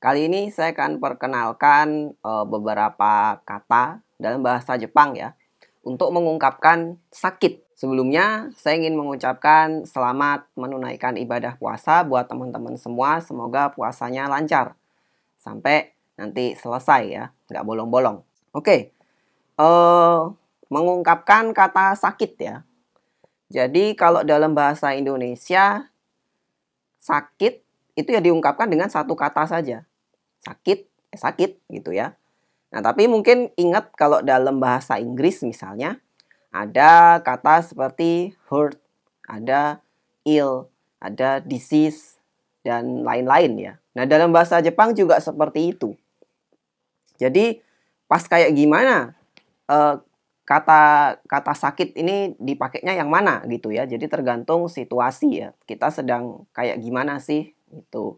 Kali ini saya akan perkenalkan beberapa kata dalam bahasa Jepang ya untuk mengungkapkan sakit. Sebelumnya saya ingin mengucapkan selamat menunaikan ibadah puasa buat teman-teman semua. Semoga puasanya lancar sampai nanti selesai ya, nggak bolong-bolong. Oke, mengungkapkan kata sakit ya. Jadi kalau dalam bahasa Indonesia sakit itu ya diungkapkan dengan satu kata saja. Sakit gitu ya. Nah, tapi mungkin ingat kalau dalam bahasa Inggris misalnya ada kata seperti hurt, ada ill, ada disease dan lain-lain ya. Nah, dalam bahasa Jepang juga seperti itu. Jadi pas kayak gimana kata sakit ini dipakainya yang mana gitu ya. Jadi tergantung situasi ya. Kita sedang kayak gimana sih itu.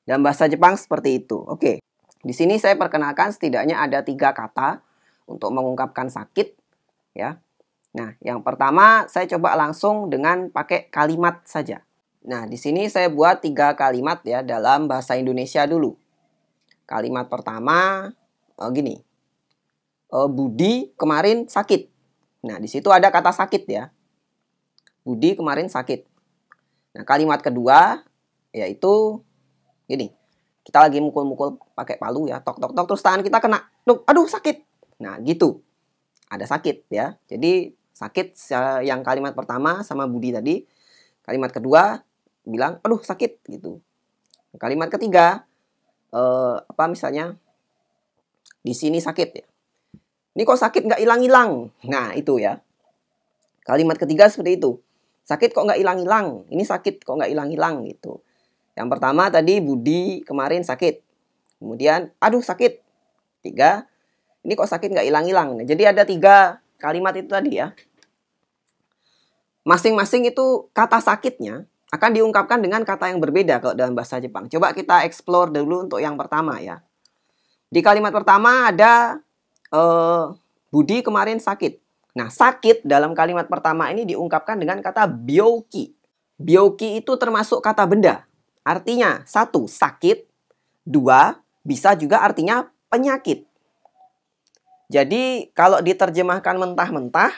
Dalam bahasa Jepang seperti itu. Oke. Di sini saya perkenalkan setidaknya ada 3 kata untuk mengungkapkan sakit ya. Nah, yang pertama saya coba langsung dengan pakai kalimat saja. Nah, di sini saya buat 3 kalimat ya dalam bahasa Indonesia dulu. Kalimat pertama gini. Budi kemarin sakit. Nah, di situ ada kata sakit ya. Budi kemarin sakit. Nah, kalimat kedua yaitu gini. Kita lagi mukul-mukul pakai palu ya, tok tok tok terus tangan kita kena. Aduh, sakit. Nah, gitu. Ada sakit ya. Jadi sakit yang kalimat pertama sama Budi tadi. Kalimat kedua bilang aduh sakit gitu. Kalimat ketiga misalnya di sini sakit ya. Ini kok sakit nggak hilang-hilang. Nah, itu ya. Kalimat ketiga seperti itu. Sakit kok nggak hilang-hilang. Ini sakit kok nggak hilang-hilang gitu. Yang pertama tadi Budi kemarin sakit. Kemudian aduh sakit. 3. Ini kok sakit nggak hilang-hilang. Nah, jadi ada 3 kalimat itu tadi ya. Masing-masing itu kata sakitnya akan diungkapkan dengan kata yang berbeda kalau dalam bahasa Jepang. Coba kita explore dulu untuk yang pertama ya. Di kalimat pertama ada Budi kemarin sakit. Nah, sakit dalam kalimat pertama ini diungkapkan dengan kata byoki. Byoki itu termasuk kata benda. Artinya 1, sakit. 2, bisa juga artinya penyakit. Jadi kalau diterjemahkan mentah-mentah,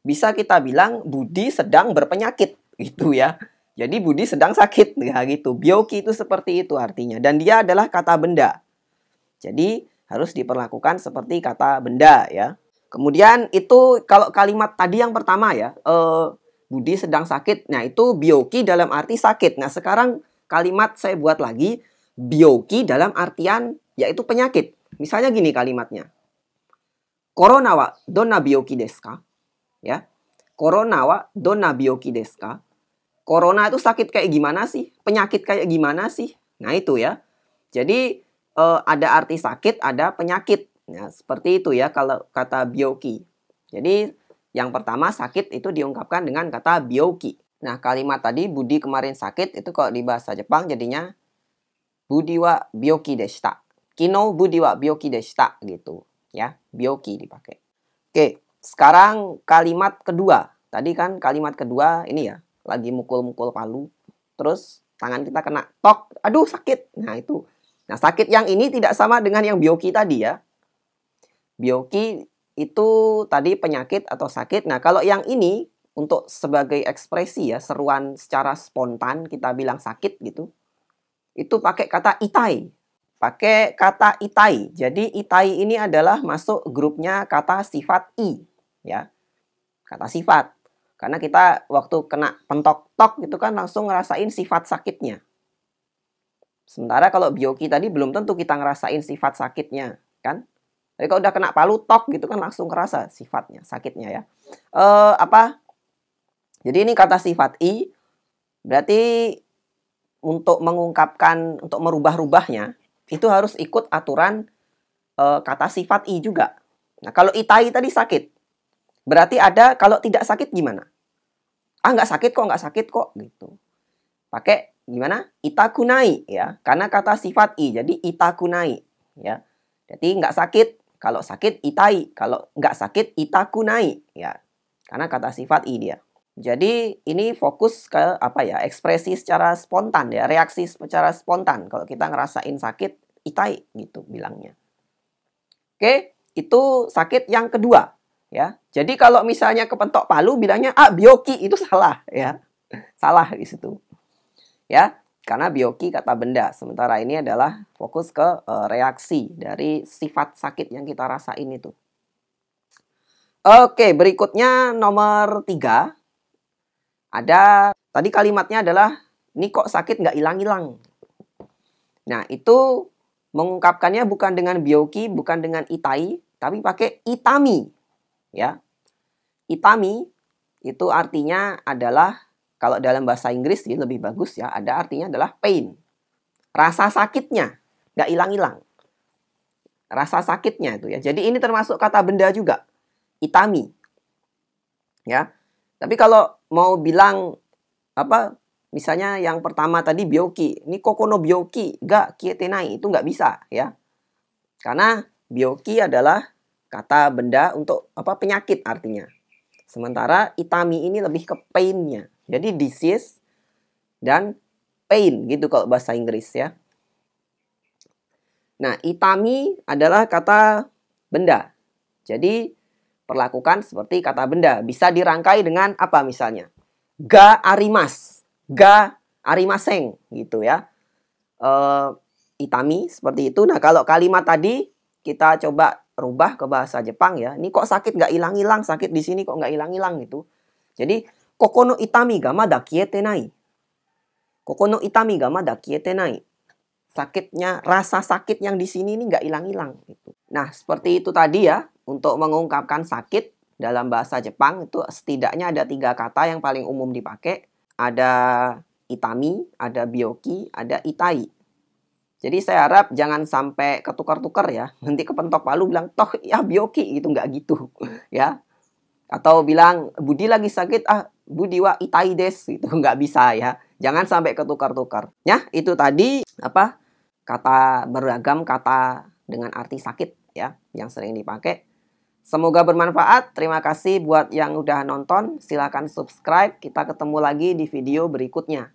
bisa kita bilang Budi sedang berpenyakit. Gitu ya. Jadi Budi sedang sakit. Ya, gitu. Byoki itu seperti itu artinya. Dan dia adalah kata benda. Jadi harus diperlakukan seperti kata benda ya. Kemudian itu kalau kalimat tadi yang pertama ya. Budi sedang sakit. Nah, itu byoki dalam arti sakit. Nah, sekarang kalimat saya buat lagi byoki dalam artian yaitu penyakit. Misalnya gini kalimatnya. Corona wa donna byoki desu ka? Ya. Corona wa donna byoki desu ka? Corona itu sakit kayak gimana sih? Penyakit kayak gimana sih? Nah, itu ya. Jadi ada arti sakit, ada penyakit. Ya, seperti itu ya kalau kata byoki. Jadi yang pertama sakit itu diungkapkan dengan kata byoki. Nah, kalimat tadi Budi kemarin sakit itu kalau di bahasa Jepang jadinya Budi wa byoki deshita. Kino Budi wa byoki deshita gitu ya. Byoki dipakai. Oke, sekarang kalimat kedua. Tadi kan kalimat kedua ini ya, lagi mukul-mukul palu. Terus tangan kita kena tok, aduh sakit. Nah, itu. Nah, sakit yang ini tidak sama dengan yang byoki tadi ya. Byoki itu tadi penyakit atau sakit. Nah, kalau yang ini untuk sebagai ekspresi ya, seruan secara spontan kita bilang sakit gitu. Itu pakai kata itai. Pakai kata itai. Jadi itai ini adalah masuk grupnya kata sifat i ya. Kata sifat. Karena kita waktu kena pentok-tok gitu kan langsung ngerasain sifat sakitnya. Sementara kalau byoki tadi belum tentu kita ngerasain sifat sakitnya, kan? Jadi kalau udah kena palu tok gitu kan langsung kerasa sifatnya, sakitnya ya. Jadi ini kata sifat i, berarti untuk mengungkapkan, untuk merubah-rubahnya, itu harus ikut aturan kata sifat i juga. Nah, kalau itai tadi sakit, berarti ada kalau tidak sakit gimana? Ah, nggak sakit kok gitu. Pakai gimana? Itakunai ya, karena kata sifat i, jadi itakunai ya. Jadi nggak sakit, kalau sakit itai, kalau nggak sakit itakunai ya, karena kata sifat i dia. Jadi ini fokus ke apa ya? Ekspresi secara spontan ya, reaksi secara spontan. Kalau kita ngerasain sakit, itai gitu bilangnya. Oke, itu sakit yang kedua ya. Jadi kalau misalnya kepentok palu bilangnya bioki, itu salah ya. Salah di situ. Ya, karena bioki kata benda. Sementara ini adalah fokus ke reaksi dari sifat sakit yang kita rasain itu. Oke, berikutnya nomor 3. Ada, tadi kalimatnya adalah, ini kok sakit nggak hilang-hilang. Nah, itu mengungkapkannya bukan dengan bioki, bukan dengan itai, tapi pakai itami. Ya, itami itu artinya adalah, kalau dalam bahasa Inggris sih lebih bagus ya, ada artinya adalah pain. Rasa sakitnya nggak hilang-hilang. Rasa sakitnya itu ya. Jadi ini termasuk kata benda juga, itami. Ya. Tapi kalau mau bilang apa, misalnya yang pertama tadi bioki, ini kokono bioki ga kietenai, itu nggak bisa ya. Karena bioki adalah kata benda untuk apa, penyakit artinya. Sementara itami ini lebih ke pain-nya. Jadi disease dan pain gitu kalau bahasa Inggris ya. Nah, itami adalah kata benda. Jadi perlakukan seperti kata benda. Bisa dirangkai dengan apa misalnya? Ga arimas, ga arimaseng gitu ya. Itami seperti itu. Nah, kalau kalimat tadi kita coba rubah ke bahasa Jepang ya. Ini kok sakit nggak hilang-hilang, sakit di sini kok nggak hilang-hilang gitu. Jadi kokono itami ga mada kiete nai. Kokono itami ga mada kiete nai. Sakitnya, rasa sakit yang di sini ini nggak hilang-hilang gitu. Nah, seperti itu tadi ya. Untuk mengungkapkan sakit dalam bahasa Jepang itu setidaknya ada 3 kata yang paling umum dipakai. Ada itami, ada bioki, ada itai. Jadi saya harap jangan sampai ketukar-tukar ya. Nanti kepentok palu bilang, toh ya bioki gitu, nggak gitu ya. Atau bilang, Budi lagi sakit, Budi wa itai des gitu, nggak bisa ya. Jangan sampai ketukar-tukar. Ya, itu tadi apa, kata beragam kata dengan arti sakit ya yang sering dipakai. Semoga bermanfaat. Terima kasih buat yang udah nonton. Silakan subscribe. Kita ketemu lagi di video berikutnya.